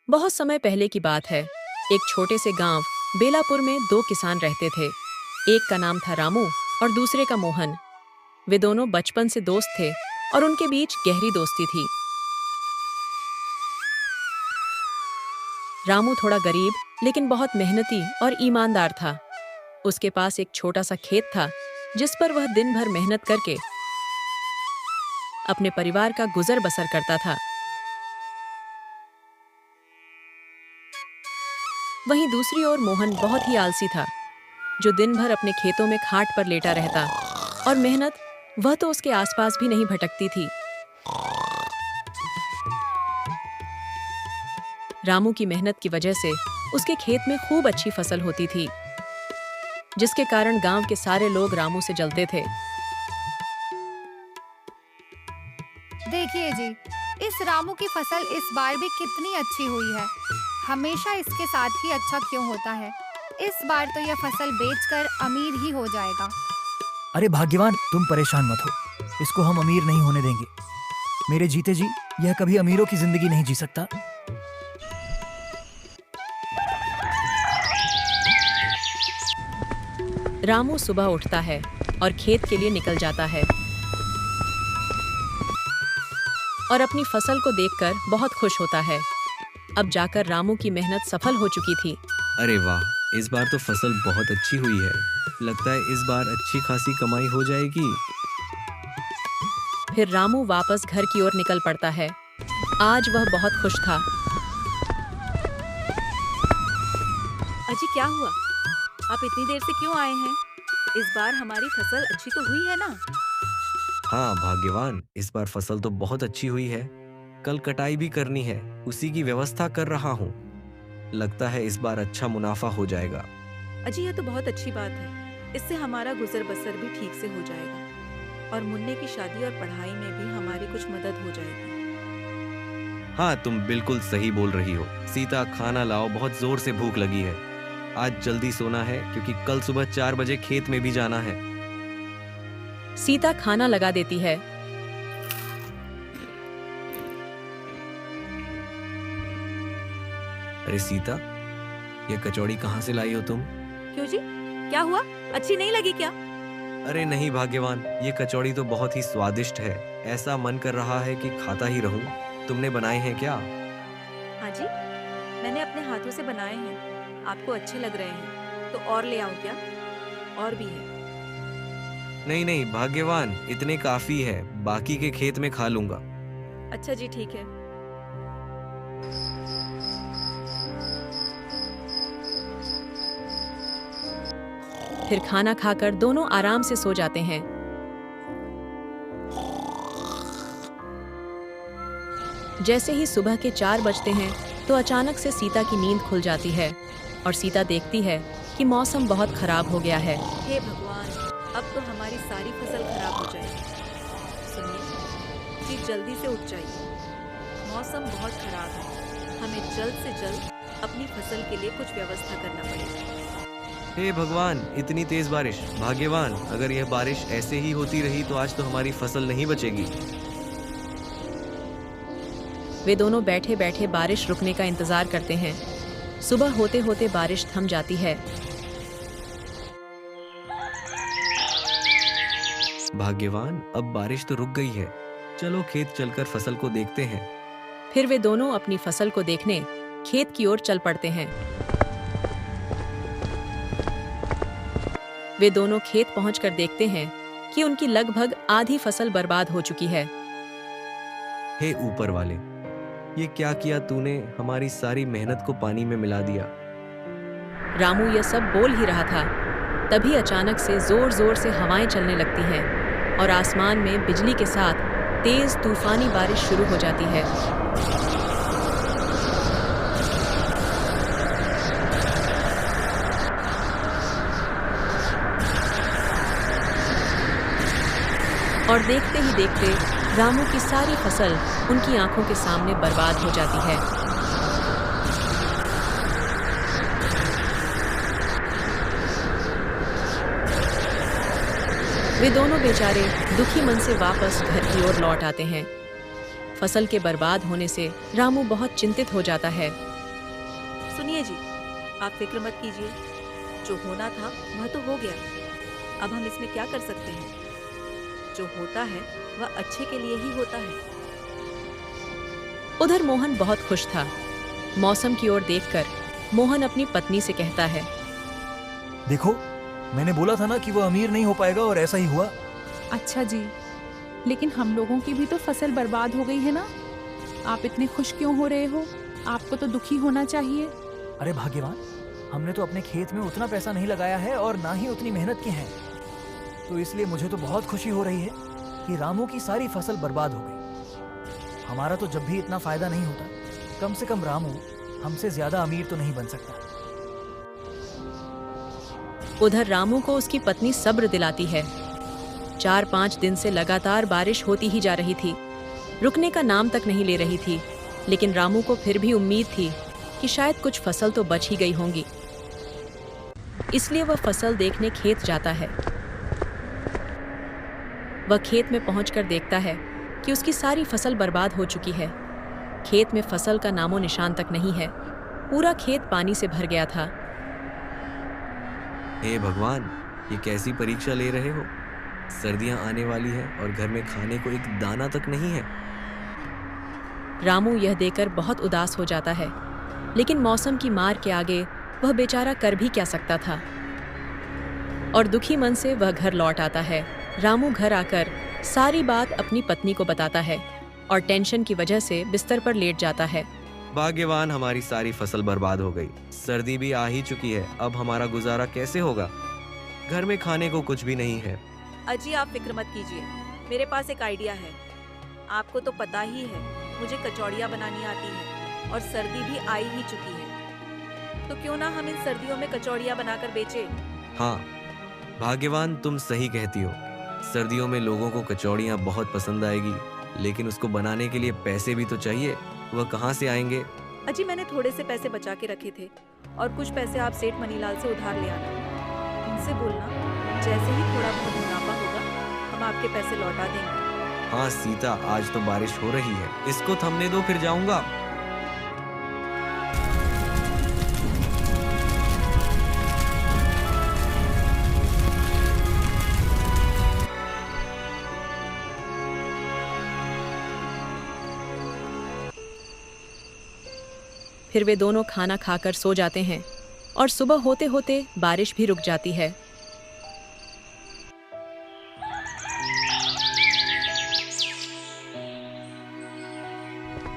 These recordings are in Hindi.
बहुत समय पहले की बात है। एक छोटे से गांव बेलापुर में दो किसान रहते थे। एक का नाम था रामू और दूसरे का मोहन। वे दोनों बचपन से दोस्त थे और उनके बीच गहरी दोस्ती थी। रामू थोड़ा गरीब लेकिन बहुत मेहनती और ईमानदार था। उसके पास एक छोटा सा खेत था जिस पर वह दिन भर मेहनत करके अपने परिवार का गुजर बसर करता था। वहीं दूसरी ओर मोहन बहुत ही आलसी था, जो दिन भर अपने खेतों में खाट पर लेटा रहता और मेहनत वह तो उसके आसपास भी नहीं भटकती थी। रामू की मेहनत की वजह से उसके खेत में खूब अच्छी फसल होती थी, जिसके कारण गांव के सारे लोग रामू से जलते थे। देखिए जी, इस रामू की फसल इस बार भी कितनी अच्छी हुई है। हमेशा इसके साथ ही अच्छा क्यों होता है? इस बार तो यह फसल बेचकर अमीर ही हो जाएगा। अरे भाग्यवान, तुम परेशान मत हो। इसको हम अमीर नहीं होने देंगे। मेरे जीते जी यह कभी अमीरों की जिंदगी नहीं जी सकता। रामू सुबह उठता है और खेत के लिए निकल जाता है और अपनी फसल को देखकर बहुत खुश होता है। अब जाकर रामू की मेहनत सफल हो चुकी थी। अरे वाह, इस बार तो फसल बहुत अच्छी हुई है। लगता है इस बार अच्छी खासी कमाई हो जाएगी। फिर रामू वापस घर की ओर निकल पड़ता है। आज वह बहुत खुश था। अजी, क्या हुआ? आप इतनी देर से क्यों आए हैं? इस बार हमारी फसल अच्छी तो हुई है ना? हाँ भाग्यवान, इस बार फसल तो बहुत अच्छी हुई है। कल कटाई भी करनी है, उसी की व्यवस्था कर रहा हूँ। लगता है इस बार अच्छा मुनाफा हो जाएगा। अजी, यह तो बहुत अच्छी बात है। इससे हमारा गुजर बसर भी ठीक से हो जाएगा और मुन्ने की शादी और पढ़ाई में भी हमारी कुछ मदद हो जाएगी। हाँ, तुम बिल्कुल सही बोल रही हो। सीता, खाना लाओ, बहुत जोर से भूख लगी है। आज जल्दी सोना है क्योंकि कल सुबह 4 बजे खेत में भी जाना है। सीता खाना लगा देती है। अरे सीता, ये कचौड़ी कहाँ से लाई हो तुम? क्यों जी, क्या हुआ? अच्छी नहीं लगी क्या? अरे नहीं भाग्यवान, ये कचौड़ी तो बहुत ही स्वादिष्ट है। ऐसा मन कर रहा है कि खाता ही रहूं। तुमने बनाए हैं क्या? हाँ जी, मैंने अपने हाथों से बनाए हैं। आपको अच्छे लग रहे हैं तो और ले आऊं क्या? और भी है। नहीं नहीं भाग्यवान, इतने काफी है। बाकी के खेत में खा लूंगा। अच्छा जी, ठीक है। फिर खाना खाकर दोनों आराम से सो जाते हैं। जैसे ही सुबह के 4 बजते हैं तो अचानक से सीता की नींद खुल जाती है और सीता देखती है कि मौसम बहुत खराब हो गया है। हे भगवान, अब तो हमारी सारी फसल खराब हो जाएगी। सुनिए जी, जल्दी से उठ जाइए। मौसम बहुत खराब है। हमें जल्द से जल्द अपनी फसल के लिए कुछ व्यवस्था करना पड़ेगा। हे भगवान, इतनी तेज बारिश! भाग्यवान, अगर यह बारिश ऐसे ही होती रही तो आज तो हमारी फसल नहीं बचेगी। वे दोनों बैठे बैठे बारिश रुकने का इंतजार करते हैं। सुबह होते होते बारिश थम जाती है। भाग्यवान, अब बारिश तो रुक गई है। चलो खेत चलकर फसल को देखते हैं। फिर वे दोनों अपनी फसल को देखने खेत की ओर चल पड़ते हैं। वे दोनों खेत पहुंचकर देखते हैं कि उनकी लगभग आधी फसल बर्बाद हो चुकी है। हे ऊपर वाले, ये क्या किया तूने? हमारी सारी मेहनत को पानी में मिला दिया। रामू यह सब बोल ही रहा था, तभी अचानक से जोर जोर से हवाएं चलने लगती हैं और आसमान में बिजली के साथ तेज तूफानी बारिश शुरू हो जाती है। और देखते ही देखते रामू की सारी फसल उनकी आंखों के सामने बर्बाद हो जाती है। वे दोनों बेचारे दुखी मन से वापस घर की ओर लौट आते हैं। फसल के बर्बाद होने से रामू बहुत चिंतित हो जाता है सुनिए जी, आप फिक्र मत कीजिए। जो होना था वह तो हो गया। अब हम इसमें क्या कर सकते हैं? जो होता है वह अच्छे के लिए ही होता है। उधर मोहन बहुत खुश था। मौसम की ओर देखकर मोहन अपनी पत्नी से कहता है, देखो, मैंने बोला था ना कि वो अमीर नहीं हो पाएगा, और ऐसा ही हुआ। अच्छा जी, लेकिन हम लोगों की भी तो फसल बर्बाद हो गई है ना। आप इतने खुश क्यों हो रहे हो? आपको तो दुखी होना चाहिए। अरे भाग्यवान, हमने तो अपने खेत में उतना पैसा नहीं लगाया है और ना ही उतनी मेहनत की है, तो इसलिए मुझे तो बहुत खुशी हो रही है कि रामू की सारी फसल बर्बाद हो गई। हमारा तो जब भी इतना फायदा नहीं होता, कम से कम रामू हमसे ज्यादा अमीर तो नहीं बन सकता। उधर रामू को उसकी पत्नी सब्र दिलाती है। 4-5 दिन से लगातार बारिश होती ही जा रही थी, रुकने का नाम तक नहीं ले रही थी। लेकिन रामू को फिर भी उम्मीद थी कि शायद कुछ फसल तो बच ही गई होंगी, इसलिए वह फसल देखने खेत जाता है। वह खेत में पहुंचकर देखता है कि उसकी सारी फसल बर्बाद हो चुकी है। खेत में फसल का नामो निशान तक नहीं है। पूरा खेत पानी से भर गया था। हे भगवान, ये कैसी परीक्षा ले रहे हो? सर्दियां आने वाली है और घर में खाने को एक दाना तक नहीं है। रामू यह देखकर बहुत उदास हो जाता है, लेकिन मौसम की मार के आगे वह बेचारा कर भी क्या सकता था। और दुखी मन से वह घर लौट आता है। रामू घर आकर सारी बात अपनी पत्नी को बताता है और टेंशन की वजह से बिस्तर पर लेट जाता है। भाग्यवान, हमारी सारी फसल बर्बाद हो गई। सर्दी भी आ ही चुकी है, अब हमारा गुजारा कैसे होगा? घर में खाने को कुछ भी नहीं है। अजी, आप फिक्र मत कीजिए, मेरे पास एक आइडिया है। आपको तो पता ही है मुझे कचौड़ियाँ बनानी आती है और सर्दी भी आ ही चुकी है, तो क्यों ना हम इन सर्दियों में कचौड़ियाँ बनाकर बेचें? हाँ भाग्यवान, तुम सही कहती हो। सर्दियों में लोगों को कचौड़ियाँ बहुत पसंद आएगी, लेकिन उसको बनाने के लिए पैसे भी तो चाहिए। वह कहाँ से आएंगे? अजी, मैंने थोड़े से पैसे बचा के रखे थे और कुछ पैसे आप सेठ मनीलाल से उधार ले आना। उनसे बोलना, जैसे ही थोड़ा बहुत मुनाफा होगा हम आपके पैसे लौटा देंगे। हाँ सीता, आज तो बारिश हो रही है, इसको थमने दो, फिर जाऊंगा। फिर वे दोनों खाना खाकर सो जाते हैं और सुबह होते होते बारिश भी रुक जाती है।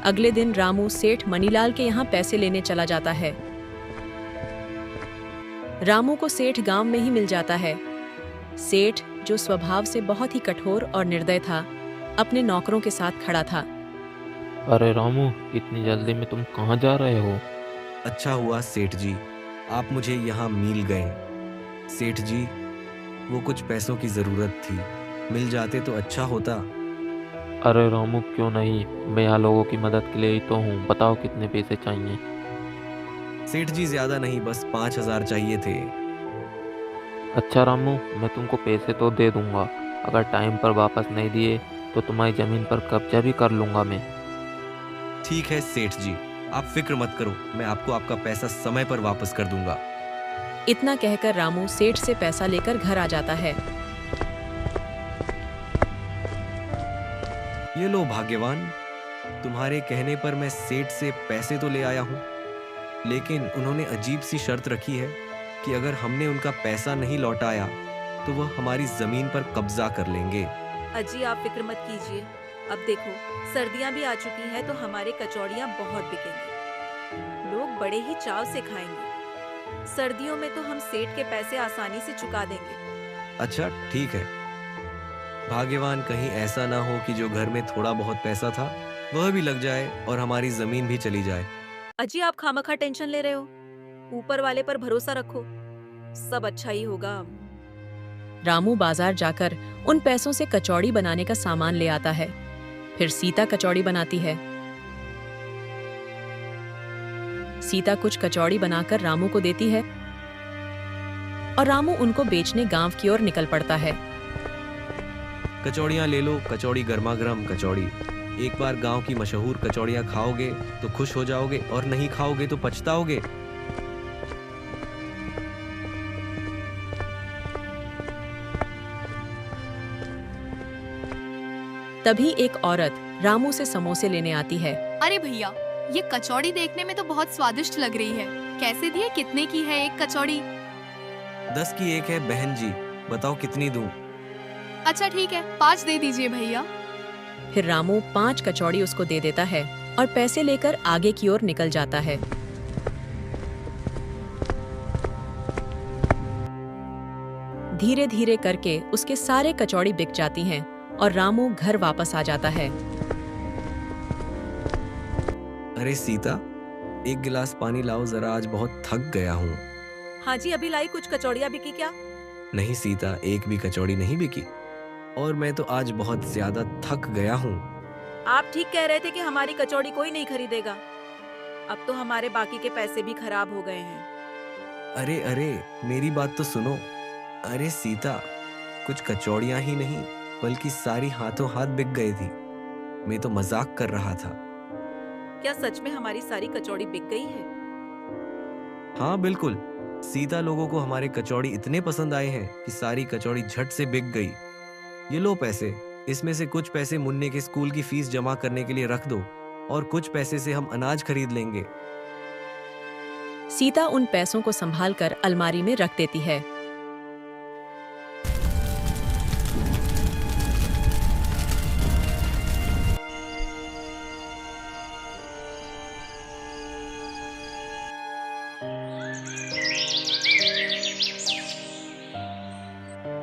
अगले दिन रामू सेठ मनीलाल के यहाँ पैसे लेने चला जाता है। रामू को सेठ गांव में ही मिल जाता है। सेठ, जो स्वभाव से बहुत ही कठोर और निर्दय था, अपने नौकरों के साथ खड़ा था। अरे रामू, इतनी जल्दी में तुम कहाँ जा रहे हो? अच्छा हुआ सेठ जी, आप मुझे यहाँ मिल गए। सेठ जी, वो कुछ पैसों की जरूरत थी, मिल जाते तो अच्छा होता। अरे रामू, क्यों नहीं, मैं यहाँ लोगों की मदद के लिए ही तो हूँ। बताओ कितने पैसे चाहिए? सेठ जी, ज्यादा नहीं, बस 5,000 चाहिए थे। अच्छा रामू, मैं तुमको पैसे तो दे दूंगा। अगर टाइम पर वापस नहीं दिए तो तुम्हारी जमीन पर कब्जा भी कर लूंगा मैं। ठीक है सेठ जी, आप फिक्र मत करो, मैं आपको आपका पैसा समय पर वापस कर दूंगा। इतना कहकर रामू सेठ से पैसा लेकर घर आ जाता है। ये लो भाग्यवान, तुम्हारे कहने पर मैं सेठ से पैसे तो ले आया हूँ, लेकिन उन्होंने अजीब सी शर्त रखी है कि अगर हमने उनका पैसा नहीं लौटाया तो वह हमारी जमीन पर कब्जा कर लेंगे। अजी, आप फिक्र मत कीजिए। अब देखो, सर्दियाँ भी आ चुकी हैं तो हमारे कचौड़ियाँ बहुत बिकेंगी, लोग बड़े ही चाव से खाएंगे। सर्दियों में तो हम सेठ के पैसे आसानी से चुका देंगे। अच्छा ठीक है भाग्यवान, कहीं ऐसा ना हो कि जो घर में थोड़ा बहुत पैसा था वह भी लग जाए और हमारी जमीन भी चली जाए। अजी, आप खामखा टेंशन ले रहे हो, ऊपर वाले पर भरोसा रखो, सब अच्छा ही होगा। रामू बाजार जाकर उन पैसों से कचौड़ी बनाने का सामान ले आता है। फिर सीता कचौड़ी बनाती है। सीता कुछ कचौड़ी बनाकर रामू को देती है और रामू उनको बेचने गांव की ओर निकल पड़ता है। कचौड़ियाँ ले लो, कचौड़ी गर्मा गर्म कचौड़ी। एक बार गांव की मशहूर कचौड़ियाँ खाओगे तो खुश हो जाओगे और नहीं खाओगे तो पछताओगे। तभी एक औरत रामू से समोसे लेने आती है। अरे भैया, ये कचौड़ी देखने में तो बहुत स्वादिष्ट लग रही है। कैसे दिए? कितने की है एक कचौड़ी? 10 की एक है बहन जी, बताओ कितनी दूं? अच्छा ठीक है, 5 दे दीजिए भैया। फिर रामू 5 कचौड़ी उसको दे देता है और पैसे लेकर आगे की ओर निकल जाता है। धीरे धीरे करके उसके सारे कचौड़ी बिक जाती हैं और रामू घर वापस आ जाता है। अरे सीता, एक गिलास पानी लाओ जरा, आज बहुत थक गया हूँ। हाँ जी, अभी लाई। कुछ कचौड़ियाँ बिकी क्या? नहीं सीता, एक भी कचौड़ी नहीं बिकी और मैं तो आज बहुत ज्यादा थक गया हूँ। आप ठीक कह रहे थे कि हमारी कचौड़ी कोई नहीं खरीदेगा। अब तो हमारे बाकी के पैसे भी खराब हो गए हैं। अरे अरे, मेरी बात तो सुनो। अरे सीता, कुछ कचौड़ियाँ ही नहीं बल्कि सारी हाथों हाथ बिक गई थी। मैं तो मजाक कर रहा था। क्या सच में हमारी सारी कचौड़ी बिक गई है? हाँ बिल्कुल, सीता लोगों को हमारे कचौड़ी इतने पसंद आए हैं कि सारी कचौड़ी झट से बिक गई। ये लो पैसे, इसमें से कुछ पैसे मुन्ने के स्कूल की फीस जमा करने के लिए रख दो और कुछ पैसे से हम अनाज खरीद लेंगे। सीता उन पैसों को संभालकर अलमारी में रख देती है।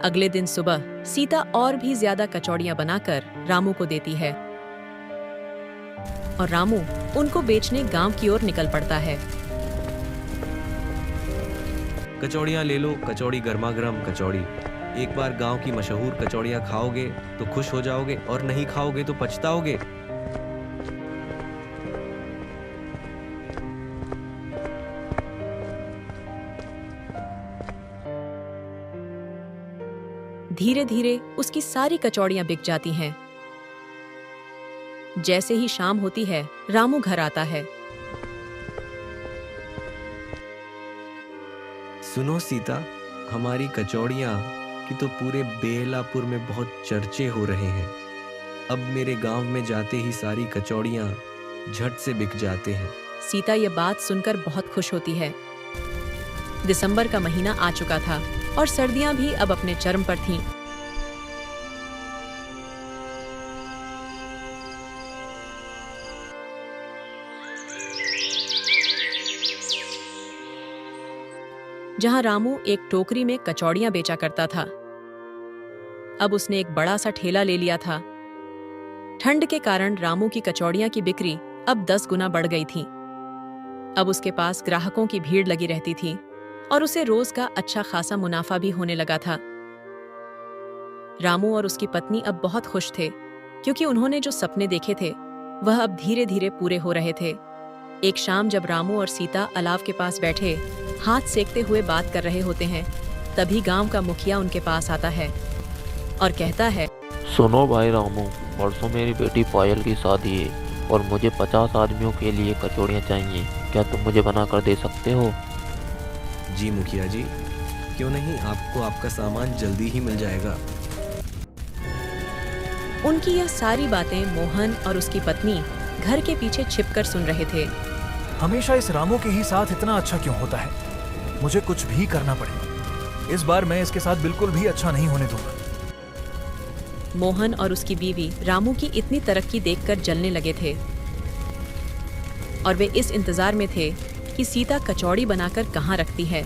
अगले दिन सुबह सीता और भी ज्यादा कचौड़ियां बनाकर रामू को देती है और रामू उनको बेचने गांव की ओर निकल पड़ता है। कचौड़ियाँ ले लो, कचौड़ी गर्मा गर्म कचौड़ी। एक बार गांव की मशहूर कचौड़ियाँ खाओगे तो खुश हो जाओगे और नहीं खाओगे तो पछताओगे। धीरे धीरे उसकी सारी कचौड़ियां बिक जाती हैं। जैसे ही शाम होती है, रामू घर आता है। सुनो सीता, हमारी कचौड़ियाँ की तो पूरे बेलापुर में बहुत चर्चे हो रहे हैं। अब मेरे गांव में जाते ही सारी कचौड़ियाँ झट से बिक जाते हैं। सीता ये बात सुनकर बहुत खुश होती है। दिसंबर का महीना आ चुका था और सर्दियां भी अब अपने चरम पर थीं। जहां रामू एक टोकरी में कचौड़ियां बेचा करता था, अब उसने एक बड़ा सा ठेला ले लिया था। ठंड के कारण रामू की कचौड़ियां की बिक्री अब 10 गुना बढ़ गई थी। अब उसके पास ग्राहकों की भीड़ लगी रहती थी और उसे रोज का अच्छा खासा मुनाफा भी होने लगा था। रामू और उसकी पत्नी अब बहुत खुश थे क्योंकि उन्होंने जो सपने देखे थे वह अब धीरे धीरे पूरे हो रहे थे। एक शाम जब रामू और सीता अलाव के पास बैठे हाथ सेकते हुए बात कर रहे होते हैं, तभी गांव का मुखिया उनके पास आता है और कहता है, सुनो भाई रामू, परसों मेरी बेटी पायल की शादी है और मुझे 50 आदमियों के लिए कचौड़ियाँ चाहिए। क्या तुम मुझे बना कर दे सकते हो? जी मुखिया जी, क्यों नहीं, आपको आपका सामान जल्दी ही मिल जाएगा। उनकी यह सारी बातें मोहन और उसकी पत्नी घर के पीछे छिपकर सुन रहे थे। हमेशा इस रामू के ही साथ इतना अच्छा क्यों होता है? मुझे कुछ भी करना पड़ेगा। इस बार मैं इसके साथ बिल्कुल भी अच्छा नहीं होने दूंगा। मोहन और उसकी बीवी रामू की इतनी तरक्की देखकर जलने लगे थे और वे इस इंतजार में थे कि सीता कचौड़ी बनाकर कहाँ रखती है।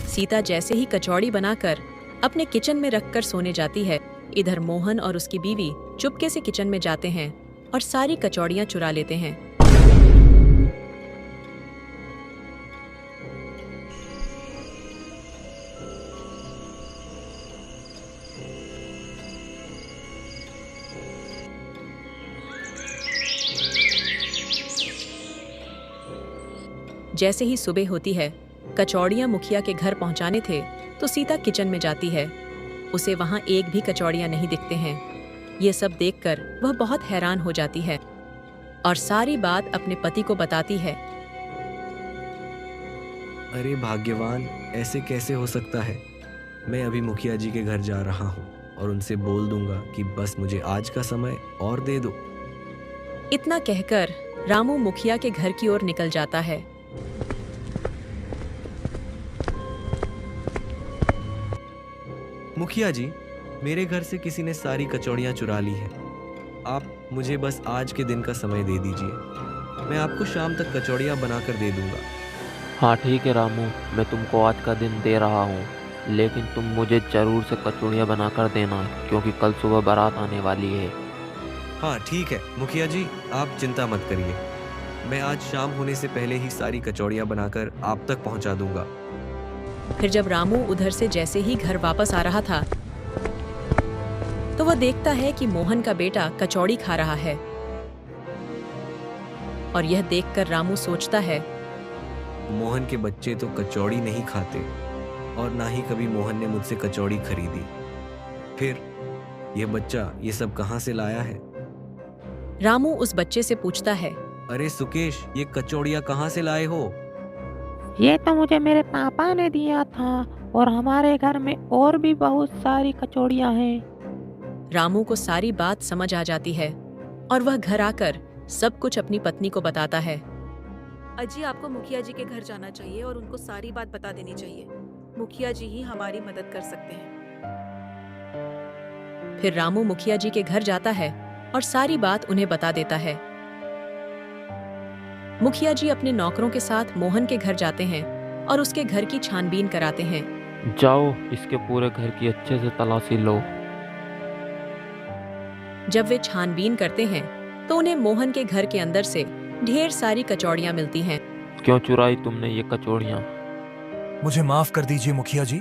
सीता जैसे ही कचौड़ी बनाकर अपने किचन में रखकर सोने जाती है, इधर मोहन और उसकी बीवी चुपके से किचन में जाते हैं और सारी कचौड़ियां चुरा लेते हैं। जैसे ही सुबह होती है, कचौड़ियां मुखिया के घर पहुंचाने थे तो सीता किचन में जाती है। उसे वहां एक भी कचौड़ियां नहीं दिखते हैं। ये सब देखकर वह बहुत हैरान हो जाती है और सारी बात अपने पति को बताती है। अरे भाग्यवान, ऐसे कैसे हो सकता है? मैं अभी मुखिया जी के घर जा रहा हूँ और उनसे बोल दूंगा कि बस मुझे आज का समय और दे दो। इतना कहकर रामू मुखिया के घर की ओर निकल जाता है। मुखिया जी, मेरे घर से किसी ने सारी कचौड़ियाँ चुरा ली है। आप मुझे बस आज के दिन का समय दे दीजिए, मैं आपको शाम तक कचौड़ियाँ बनाकर दे दूंगा। हाँ ठीक है रामू, मैं तुमको आज का दिन दे रहा हूँ, लेकिन तुम मुझे ज़रूर से कचौड़ियाँ बना कर देना, क्योंकि कल सुबह बारात आने वाली है। हाँ ठीक है मुखिया जी, आप चिंता मत करिए, मैं आज शाम होने से पहले ही सारी कचौड़ियाँ बनाकर आप तक पहुँचा दूंगा। फिर जब रामू उधर से जैसे ही घर वापस आ रहा था तो वह देखता है कि मोहन का बेटा कचौड़ी खा रहा है। और यह देखकर रामू सोचता है, मोहन के बच्चे तो कचौड़ी नहीं खाते और ना ही कभी मोहन ने मुझसे कचौड़ी खरीदी। फिर यह बच्चा ये सब कहाँ से लाया है? रामू उस बच्चे से पूछता है, अरे सुकेश, ये कचौड़ियाँ कहाँ से लाए हो? ये तो मुझे मेरे पापा ने दिया था और हमारे घर में और भी बहुत सारी कचौड़ियाँ हैं। रामू को सारी बात समझ आ जाती है और वह घर आकर सब कुछ अपनी पत्नी को बताता है। अजी, आपको मुखिया जी के घर जाना चाहिए और उनको सारी बात बता देनी चाहिए। मुखिया जी ही हमारी मदद कर सकते हैं। फिर रामू मुखिया जी के घर जाता है और सारी बात उन्हें बता देता है। मुखिया जी अपने नौकरों के साथ मोहन के घर जाते हैं और उसके घर की छानबीन कराते हैं। जाओ, इसके पूरे घर की अच्छे से तलाशी लो। जब वे छानबीन करते हैं तो उन्हें मोहन के घर के अंदर से ढेर सारी कचौड़ियाँ मिलती हैं। क्यों चुराई तुमने ये कचौड़ियाँ? मुझे माफ कर दीजिए मुखिया जी,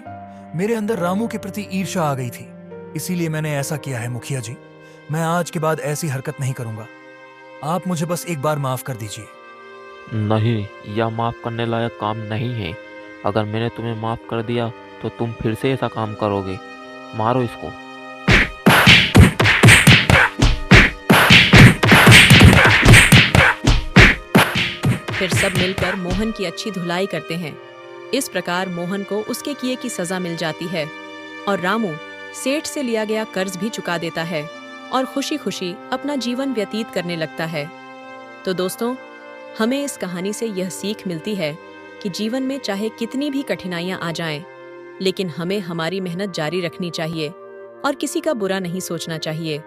मेरे अंदर रामू के प्रति ईर्ष्या आ गई थी, इसीलिए मैंने ऐसा किया है। मुखिया जी, मैं आज के बाद ऐसी हरकत नहीं करूंगा। आप मुझे बस एक बार माफ कर दीजिए। नहीं, यह माफ करने लायक काम नहीं है। अगर मैंने तुम्हें माफ कर दिया तो तुम फिर से ऐसा काम करोगे। मारो इसको। फिर सब मिलकर मोहन की अच्छी धुलाई करते हैं। इस प्रकार मोहन को उसके किए की सजा मिल जाती है और रामू सेठ से लिया गया कर्ज भी चुका देता है और खुशी खुशी अपना जीवन व्यतीत करने लगता है। तो दोस्तों, हमें इस कहानी से यह सीख मिलती है कि जीवन में चाहे कितनी भी कठिनाइयां आ जाएं, लेकिन हमें हमारी मेहनत जारी रखनी चाहिए और किसी का बुरा नहीं सोचना चाहिए।